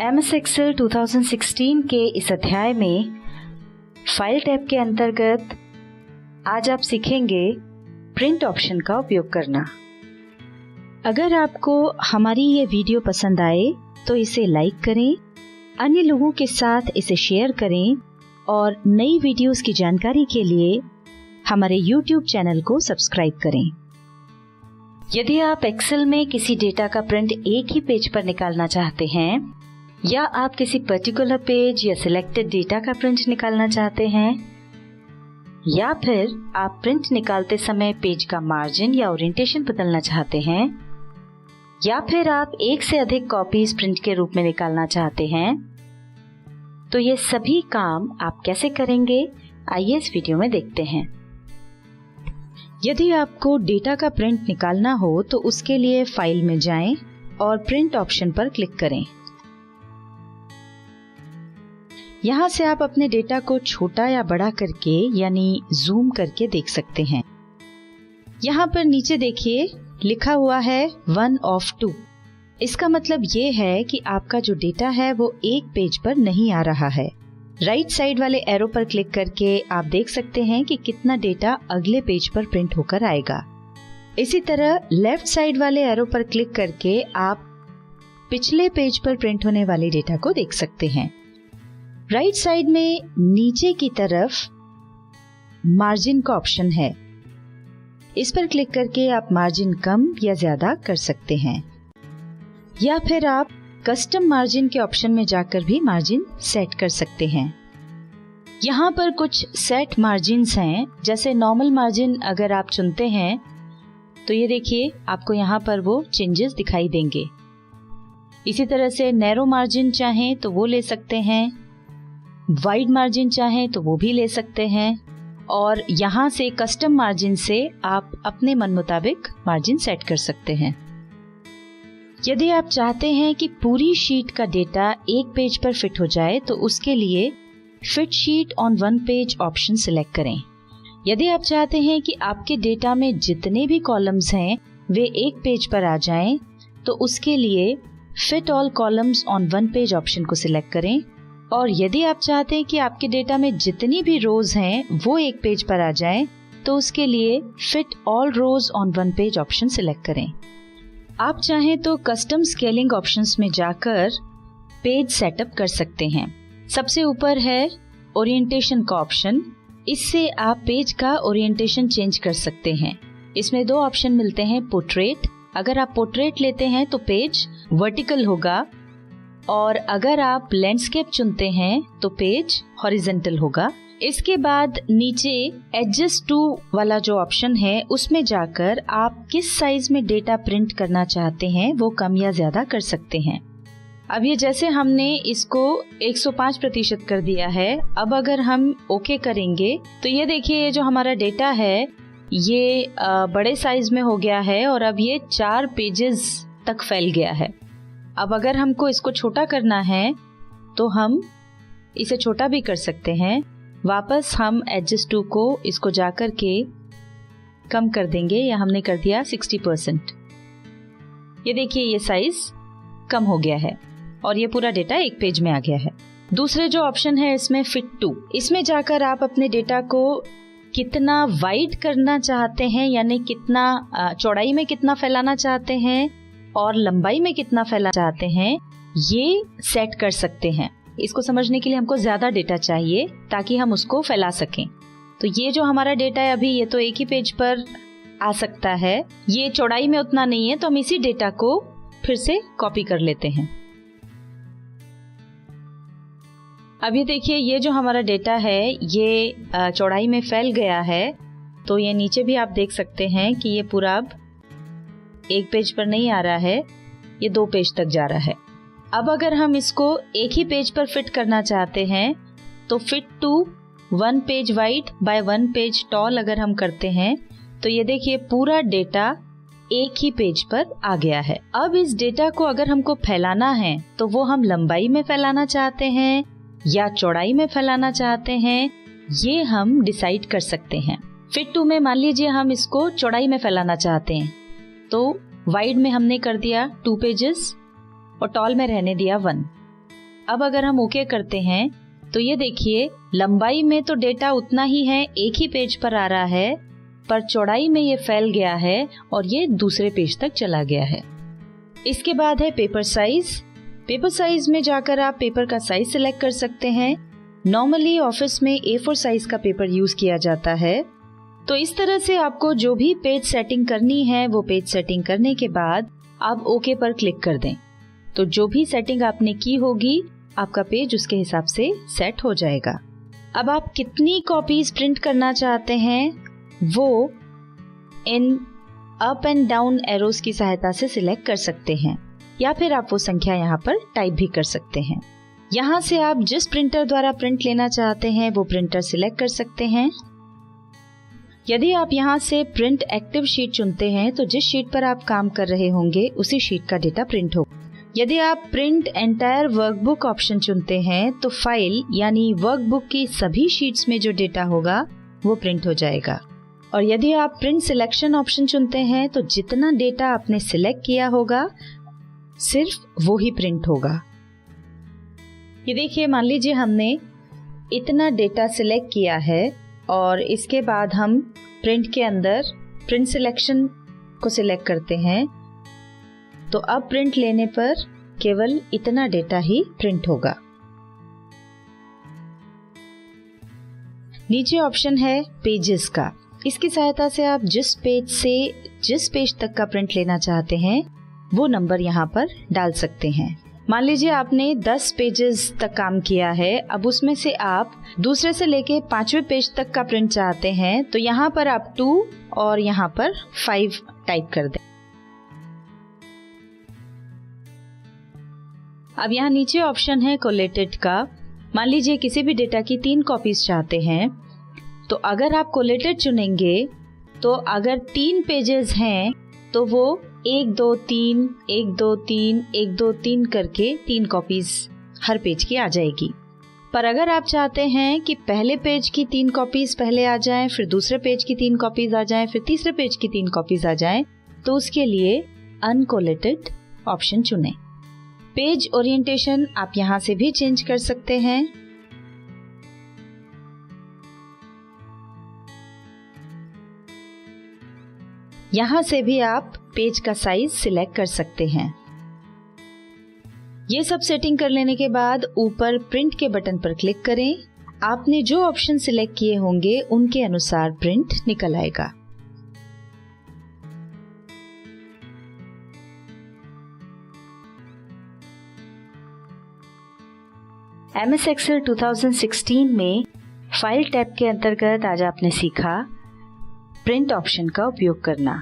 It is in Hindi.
MS Excel 2016 के इस अध्याय में फाइल टैब के अंतर्गत आज आप सीखेंगे प्रिंट ऑप्शन का उपयोग करना। अगर आपको हमारी ये वीडियो पसंद आए तो इसे लाइक करें, अन्य लोगों के साथ इसे शेयर करें और नई वीडियोस की जानकारी के लिए हमारे YouTube चैनल को सब्सक्राइब करें। यदि आप एक्सेल में किसी डेटा का प्रिंट एक ही पेज पर निकालना चाहते हैं या आप किसी पर्टिकुलर पेज या सिलेक्टेड डेटा का प्रिंट निकालना चाहते हैं या फिर आप प्रिंट निकालते समय पेज का मार्जिन या ओरिएंटेशन बदलना चाहते हैं या फिर आप एक से अधिक कॉपीज प्रिंट के रूप में निकालना चाहते हैं, तो ये सभी काम आप कैसे करेंगे आइए इस वीडियो में देखते हैं। यदि आपको डेटा का प्रिंट निकालना हो तो उसके लिए फाइल में जाएं और प्रिंट ऑप्शन पर क्लिक करें। यहाँ से आप अपने डेटा को छोटा या बड़ा करके यानी जूम करके देख सकते हैं। यहाँ पर नीचे देखिए लिखा हुआ है 1 of 2। इसका मतलब ये है कि आपका जो डेटा है वो एक पेज पर नहीं आ रहा है। राइट साइड वाले एरो पर क्लिक करके आप देख सकते हैं कि कितना डेटा अगले पेज पर प्रिंट होकर आएगा। इसी तरह लेफ्ट साइड वाले एरो पर क्लिक करके आप पिछले पेज पर प्रिंट होने वाले डेटा को देख सकते हैं। राइट साइड में नीचे की तरफ मार्जिन का ऑप्शन है। इस पर क्लिक करके आप मार्जिन कम या ज्यादा कर सकते हैं या फिर आप कस्टम मार्जिन के ऑप्शन में जाकर भी मार्जिन सेट कर सकते हैं। यहाँ पर कुछ सेट मार्जिन्स हैं, जैसे नॉर्मल मार्जिन अगर आप चुनते हैं तो ये देखिए आपको यहाँ पर वो चेंजेस दिखाई देंगे। इसी तरह से नैरो मार्जिन चाहें तो वो ले सकते हैं, वाइड मार्जिन चाहें तो वो भी ले सकते हैं और यहाँ से कस्टम मार्जिन से आप अपने मन मुताबिक मार्जिन सेट कर सकते हैं। यदि आप चाहते हैं कि पूरी शीट का डेटा एक पेज पर फिट हो जाए तो उसके लिए fit sheet on one page option select करें। यदि आप चाहते हैं कि आपके डेटा में जितने भी कॉलम्स हैं वे एक पेज पर आ जाएं, तो उसके लिए fit all columns on one page option को सिलेक्ट करें। और यदि आप चाहते हैं कि आपके डेटा में जितनी भी रोज हैं वो एक पेज पर आ जाएं, तो उसके लिए fit all rows on one page option select करें। आप चाहें तो कस्टम स्केलिंग ऑप्शंस में जाकर पेज सेटअप कर सकते हैं। सबसे ऊपर है ओरिएंटेशन का ऑप्शन। इससे आप पेज का ओरिएंटेशन चेंज कर सकते हैं। इसमें दो ऑप्शन मिलते हैं, पोर्ट्रेट। अगर आप पोर्ट्रेट लेते हैं तो पेज वर्टिकल होगा और अगर आप लैंडस्केप चुनते हैं तो पेज हॉरिजॉन्टल होगा। इसके बाद नीचे एडजस्ट टू वाला जो ऑप्शन है उसमें जाकर आप किस साइज में डेटा प्रिंट करना चाहते हैं वो कम या ज्यादा कर सकते हैं। अब ये जैसे हमने इसको 105% कर दिया है, अब अगर हम ओके करेंगे तो ये देखिए ये जो हमारा डेटा है ये बड़े साइज में हो गया है और अब ये 4 पेजेस तक फैल गया है। अब अगर हमको इसको छोटा करना है तो हम इसे छोटा भी कर सकते हैं। वापस हम एडजस्ट टू को इसको जाकर के कम कर देंगे या हमने कर दिया 60%। ये देखिए ये साइज कम हो गया है और ये पूरा डेटा एक पेज में आ गया है। दूसरे जो ऑप्शन है इसमें फिट टू, इसमें जाकर आप अपने डेटा को कितना वाइड करना चाहते हैं यानी कितना चौड़ाई में कितना फैलाना चाहते हैं और लंबाई में कितना फैलाना चाहते हैं ये सेट कर सकते हैं। इसको समझने के लिए हमको ज्यादा डेटा चाहिए ताकि हम उसको फैला सकें। तो ये जो हमारा डेटा है अभी ये तो एक ही पेज पर आ सकता है, ये चौड़ाई में उतना नहीं है, तो हम इसी डेटा को फिर से कॉपी कर लेते हैं। अब ये देखिए ये जो हमारा डेटा है ये चौड़ाई में फैल गया है, तो ये नीचे भी आप देख सकते हैं कि ये पूरा अब एक पेज पर नहीं आ रहा है, ये 2 पेज तक जा रहा है। अब अगर हम इसको एक ही पेज पर फिट करना चाहते हैं तो fit to 1 page wide by 1 page tall अगर हम करते हैं तो ये देखिए पूरा डेटा एक ही पेज पर आ गया है। अब इस डेटा को अगर हमको फैलाना है तो वो हम लंबाई में फैलाना चाहते हैं या चौड़ाई में फैलाना चाहते हैं, ये हम डिसाइड कर सकते हैं। फिट टू में मान लीजिए हम इसको चौड़ाई में फैलाना चाहते हैं तो वाइड में हमने कर दिया 2 पेजेस और टॉल में रहने दिया 1। अब अगर हम ओके करते हैं तो ये देखिए लंबाई में तो डेटा उतना ही है, एक ही पेज पर आ रहा है, पर चौड़ाई में ये फैल गया है और ये दूसरे पेज तक चला गया है। इसके बाद है पेपर साइज। पेपर साइज में जाकर आप पेपर का साइज सिलेक्ट कर सकते हैं। नॉर्मली ऑफिस में A4 साइज का पेपर यूज किया जाता है। तो इस तरह से आपको जो भी पेज सेटिंग करनी है वो पेज सेटिंग करने के बाद आप ओके पर क्लिक कर दें। तो जो भी सेटिंग आपने की होगी आपका पेज उसके हिसाब से सेट हो जाएगा। अब आप कितनी कॉपीज प्रिंट करना चाहते हैं वो in up and down arrows की सहायता से सिलेक्ट कर सकते हैं, या फिर आप वो संख्या यहाँ पर टाइप भी कर सकते हैं। यहाँ से आप जिस प्रिंटर द्वारा प्रिंट लेना चाहते हैं वो प्रिंटर सिलेक्ट कर सकते हैं। यदि आप यहाँ से प्रिंट एक्टिव शीट चुनते हैं तो जिस शीट पर आप काम कर रहे होंगे उसी शीट का डेटा प्रिंट होगा। यदि आप प्रिंट एंटायर वर्कबुक ऑप्शन चुनते हैं तो फाइल यानी वर्कबुक की सभी शीट्स में जो डेटा होगा वो प्रिंट हो जाएगा। और यदि आप प्रिंट सिलेक्शन ऑप्शन चुनते हैं तो जितना डेटा आपने सिलेक्ट किया होगा सिर्फ वो ही प्रिंट होगा। ये देखिए, मान लीजिए हमने इतना डेटा सिलेक्ट किया है और इसके बाद हम प्रिंट के अंदर प्रिंट सिलेक्शन को सिलेक्ट करते हैं, तो अब प्रिंट लेने पर केवल इतना डेटा ही प्रिंट होगा। नीचे ऑप्शन है पेजेस का। इसकी सहायता से आप जिस पेज से जिस पेज तक का प्रिंट लेना चाहते हैं वो नंबर यहाँ पर डाल सकते हैं। मान लीजिए आपने 10 पेजेस तक काम किया है, अब उसमें से आप दूसरे से लेके 5वें पेज तक का प्रिंट चाहते हैं तो यहाँ पर आप 2 और यहाँ पर 5 टाइप कर दें। अब यहाँ नीचे ऑप्शन है कोलेटेड का। मान लीजिए किसी भी डेटा की 3 कॉपीज चाहते हैं, तो अगर आप कोलेटेड चुनेंगे तो अगर 3 पेजेस हैं तो वो 1 2 3 1 2 3 1 2 3 करके 3 कॉपीज हर पेज की आ जाएगी। पर अगर आप चाहते हैं कि पहले पेज की 3 कॉपीज पहले आ जाएं, फिर दूसरे पेज की 3 कॉपीज आ जाएं, फिर तीसरे पेज की 3 कॉपीज आ जाएं, तो उसके लिए अनकोलेटेड ऑप्शन चुनें। पेज ओरिएंटेशन आप यहाँ से भी चेंज कर सकते हैं। यहाँ से भी आप पेज का साइज सिलेक्ट कर सकते हैं। ये सब सेटिंग कर लेने के बाद ऊपर प्रिंट के बटन पर क्लिक करें। आपने जो ऑप्शन सिलेक्ट किए होंगे उनके अनुसार प्रिंट निकल आएगा। MS Excel 2016 में फाइल टैब के अंतर्गत आज आपने सीखा प्रिंट ऑप्शन का उपयोग करना।